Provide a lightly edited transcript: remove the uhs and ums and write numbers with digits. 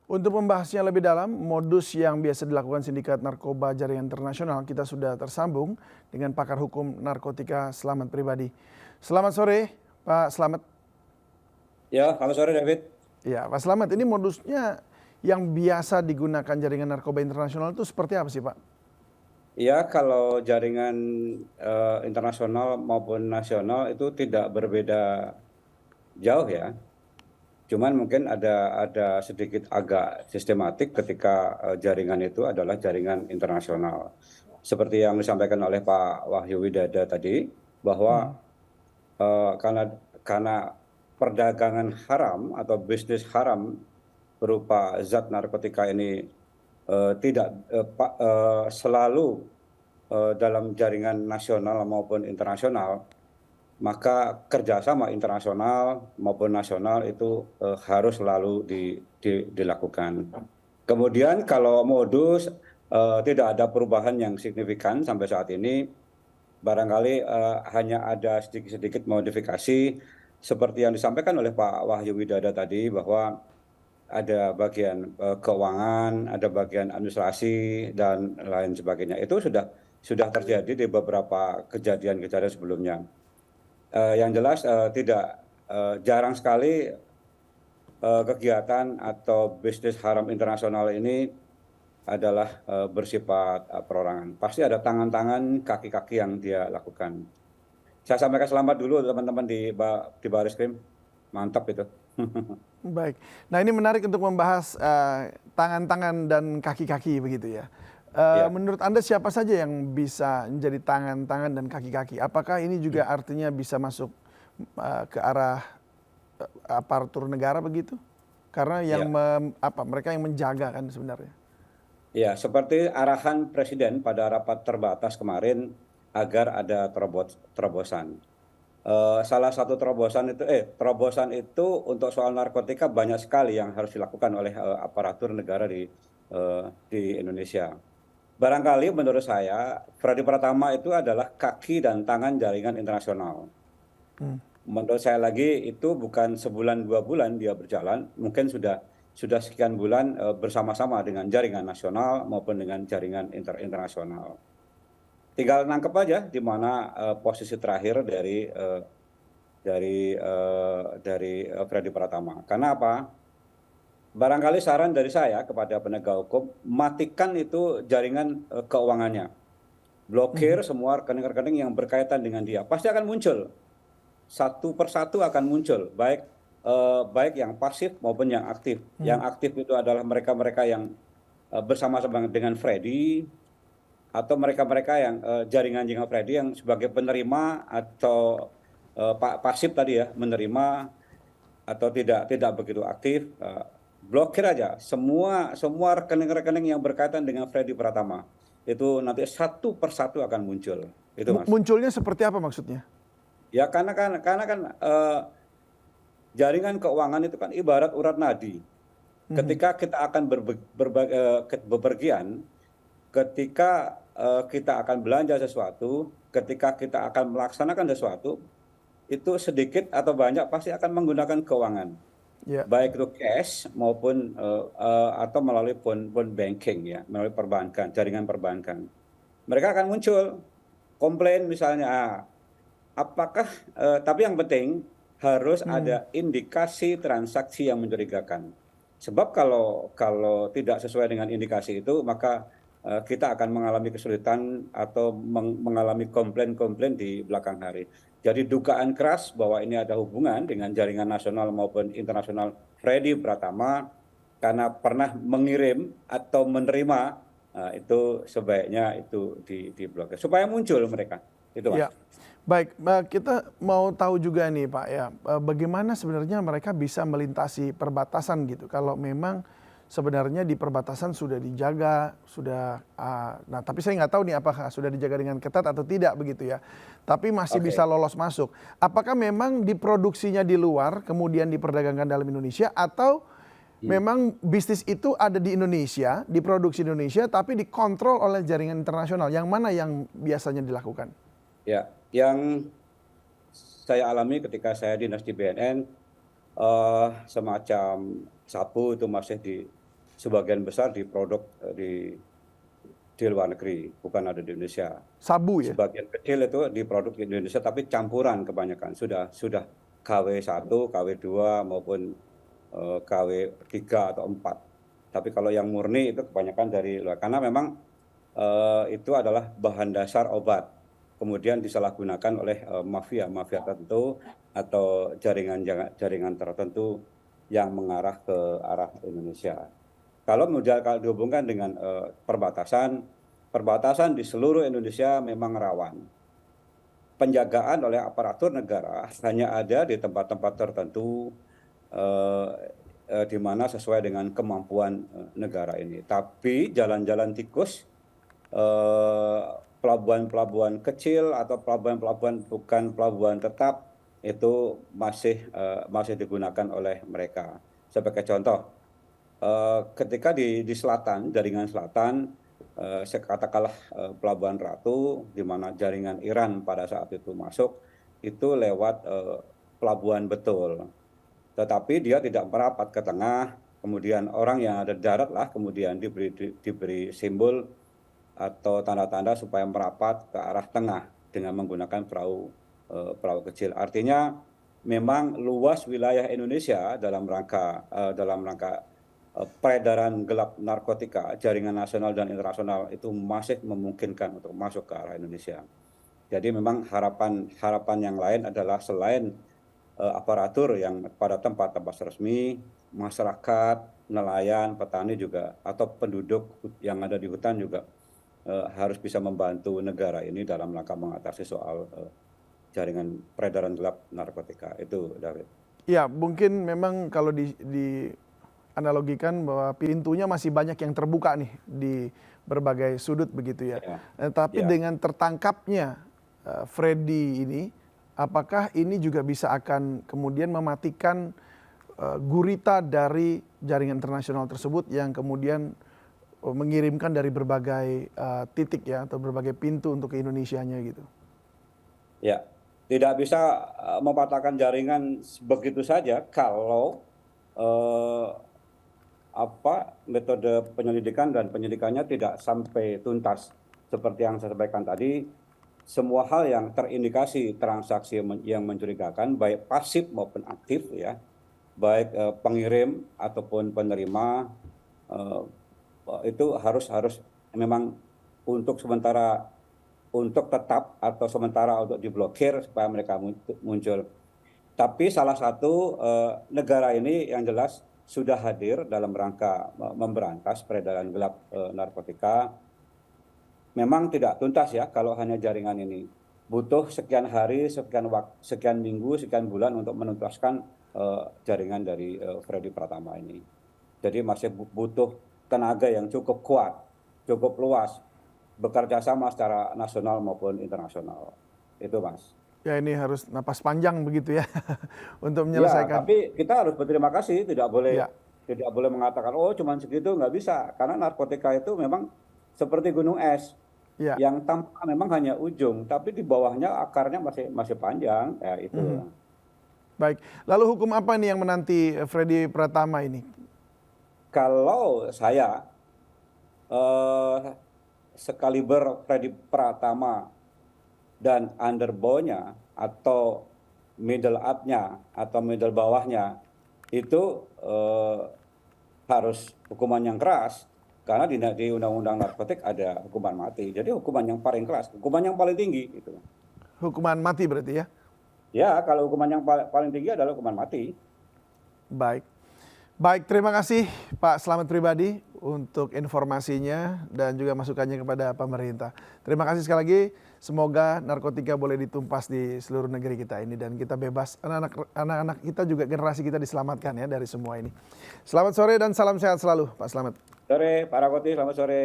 Untuk membahasnya lebih dalam, modus yang biasa dilakukan sindikat narkoba jaringan internasional, kita sudah tersambung dengan pakar hukum narkotika Slamet Pribadi. Selamat sore, Pak Slamet. Ya, selamat sore David. Ya, Pak Slamet, ini modusnya yang biasa digunakan jaringan narkoba internasional itu seperti apa sih, Pak? Ya, kalau jaringan internasional maupun nasional itu tidak berbeda jauh ya. Cuman mungkin ada sedikit agak sistematik ketika jaringan itu adalah jaringan internasional. Seperti yang disampaikan oleh Pak Wahyu Widada tadi, bahwa karena perdagangan haram atau bisnis haram berupa zat narkotika ini tidak selalu dalam jaringan nasional maupun internasional, maka kerjasama internasional maupun nasional itu harus selalu dilakukan. Kemudian kalau modus tidak ada perubahan yang signifikan sampai saat ini, barangkali hanya ada sedikit-sedikit modifikasi seperti yang disampaikan oleh Pak Wahyu Widada tadi, bahwa ada bagian keuangan, ada bagian administrasi dan lain sebagainya. Itu sudah terjadi di beberapa kejadian-kejadian sebelumnya. Yang jelas tidak jarang sekali kegiatan atau bisnis haram internasional ini adalah bersifat perorangan. Pasti ada tangan-tangan, kaki-kaki yang dia lakukan. Saya sampaikan selamat dulu teman-teman di Baris Krim. Mantap itu. Baik. Nah, ini menarik untuk membahas tangan-tangan dan kaki-kaki begitu ya. Ya. Menurut Anda siapa saja yang bisa menjadi tangan-tangan dan kaki-kaki? Apakah ini juga artinya bisa masuk ke arah aparatur negara begitu? Karena yang Ya. mereka yang menjaga kan sebenarnya. Ya, seperti arahan Presiden pada rapat terbatas kemarin agar ada terobosan. Salah satu terobosan itu untuk soal narkotika banyak sekali yang harus dilakukan oleh aparatur negara di Indonesia. Barangkali menurut saya, Freddy Pratama itu adalah kaki dan tangan jaringan internasional. Menurut saya lagi itu bukan sebulan 2 bulan dia berjalan, mungkin sudah sekian bulan bersama-sama dengan jaringan nasional maupun dengan jaringan internasional. Tinggal nangkep aja di mana posisi terakhir dari Freddy Pratama. Karena apa? Barangkali saran dari saya kepada penegak hukum, matikan itu jaringan keuangannya. Blokir semua rekening-rekening yang berkaitan dengan dia. Pasti akan muncul. Satu persatu akan muncul, baik yang pasif maupun yang aktif. Yang aktif itu adalah mereka-mereka yang bersama-sama dengan Freddy, atau mereka-mereka yang jaringan Freddy yang sebagai penerima atau pasif tadi ya, menerima atau tidak begitu aktif. Blokir aja semua rekening-rekening yang berkaitan dengan Freddy Pratama. Itu nanti satu persatu akan muncul. Itu Mas. Munculnya seperti apa maksudnya? Ya karena kan jaringan keuangan itu kan ibarat urat nadi. Ketika kita akan bepergian, ketika kita akan belanja sesuatu, ketika kita akan melaksanakan sesuatu, itu sedikit atau banyak pasti akan menggunakan keuangan. Ya. Baik itu cash maupun atau melalui phone banking ya, melalui perbankan, jaringan perbankan. Mereka akan muncul komplain misalnya, apakah tapi yang penting harus ada indikasi transaksi yang mencurigakan. Sebab kalau tidak sesuai dengan indikasi itu, maka kita akan mengalami kesulitan atau mengalami komplain-komplain di belakang hari. Jadi dugaan keras bahwa ini ada hubungan dengan jaringan nasional maupun internasional Freddy Pratama karena pernah mengirim atau menerima, itu sebaiknya itu diblokir supaya muncul mereka. Itu Mas. Ya, baik. Kita mau tahu juga nih Pak ya, bagaimana sebenarnya mereka bisa melintasi perbatasan gitu. Kalau memang sebenarnya di perbatasan sudah dijaga, nah tapi saya nggak tahu nih apakah sudah dijaga dengan ketat atau tidak begitu ya. Tapi masih bisa Oke. lolos masuk. Apakah memang diproduksinya di luar, kemudian diperdagangkan dalam Indonesia, atau memang bisnis itu ada di Indonesia, diproduksi di Indonesia, tapi dikontrol oleh jaringan internasional? Yang mana yang biasanya dilakukan? Ya, yang saya alami ketika saya dinas di BNN, semacam sapu itu masih sebagian besar diproduk di luar negeri, bukan ada di Indonesia. Sabu ya? Sebagian kecil itu diproduk di Indonesia, tapi campuran kebanyakan. Sudah KW1, KW2 maupun KW3 atau 4. Tapi kalau yang murni itu kebanyakan dari luar. Karena memang itu adalah bahan dasar obat. Kemudian disalahgunakan oleh mafia tertentu atau jaringan tertentu yang mengarah ke arah Indonesia. Kalau dihubungkan dengan perbatasan di seluruh Indonesia memang rawan. Penjagaan oleh aparatur negara hanya ada di tempat-tempat tertentu di mana sesuai dengan kemampuan negara ini. Tapi jalan-jalan tikus, pelabuhan-pelabuhan kecil atau pelabuhan-pelabuhan bukan pelabuhan tetap itu masih digunakan oleh mereka. Sebagai contoh, ketika di selatan, jaringan selatan, saya katakanlah Pelabuhan Ratu, di mana jaringan Iran pada saat itu masuk, itu lewat pelabuhan Betul. Tetapi dia tidak merapat ke tengah, kemudian orang yang ada di darat lah kemudian diberi simbol atau tanda-tanda supaya merapat ke arah tengah dengan menggunakan perahu kecil. Artinya memang luas wilayah Indonesia dalam rangka peredaran gelap narkotika, jaringan nasional dan internasional itu masih memungkinkan untuk masuk ke arah Indonesia. Jadi memang harapan yang lain adalah selain aparatur yang pada tempat-tempat resmi, masyarakat, nelayan, petani juga, atau penduduk yang ada di hutan juga harus bisa membantu negara ini dalam rangka mengatasi soal jaringan peredaran gelap narkotika. Itu, David. Ya, mungkin memang kalau analogikan bahwa pintunya masih banyak yang terbuka nih di berbagai sudut begitu ya. Tapi dengan tertangkapnya Freddy ini, apakah ini juga bisa akan kemudian mematikan gurita dari jaringan internasional tersebut yang kemudian mengirimkan dari berbagai titik ya atau berbagai pintu untuk ke Indonesianya gitu? Ya, tidak bisa mematahkan jaringan begitu saja kalau metode penyelidikan dan penyidikannya tidak sampai tuntas. Seperti yang saya sampaikan tadi, semua hal yang terindikasi transaksi yang mencurigakan, baik pasif maupun aktif ya, baik pengirim ataupun penerima, itu harus memang untuk tetap atau sementara untuk diblokir supaya mereka muncul. Tapi salah satu negara ini yang jelas sudah hadir dalam rangka memberantas peredaran gelap narkotika. Memang tidak tuntas ya kalau hanya jaringan ini. Butuh sekian hari, sekian minggu, sekian bulan untuk menuntaskan jaringan dari Freddy Pratama ini. Jadi masih butuh tenaga yang cukup kuat, cukup luas, bekerja sama secara nasional maupun internasional. Itu, Mas. Ya, ini harus napas panjang begitu ya untuk menyelesaikan. Ya, tapi kita harus berterima kasih, tidak boleh mengatakan oh cuma segitu, nggak bisa. Karena narkotika itu memang seperti gunung es yang tampak memang hanya ujung, tapi di bawahnya akarnya masih panjang. Ya, itu. Baik, lalu hukum apa nih yang menanti Freddy Pratama ini? Kalau saya sekaliber Freddy Pratama dan underbow-nya atau middle up-nya atau middle bawahnya itu harus hukuman yang keras, karena di undang-undang narkotik ada hukuman mati. Jadi hukuman yang paling keras, hukuman yang paling tinggi gitu. Hukuman mati berarti ya? Ya, kalau hukuman yang paling tinggi adalah hukuman mati. Baik, terima kasih Pak Slamet Pribadi untuk informasinya dan juga masukannya kepada pemerintah. Terima kasih sekali lagi. Semoga narkotika boleh ditumpas di seluruh negeri kita ini dan kita bebas, anak-anak kita juga generasi kita diselamatkan ya dari semua ini. Selamat sore dan salam sehat selalu Pak Slamet. Sore Pak Rakoti, selamat sore.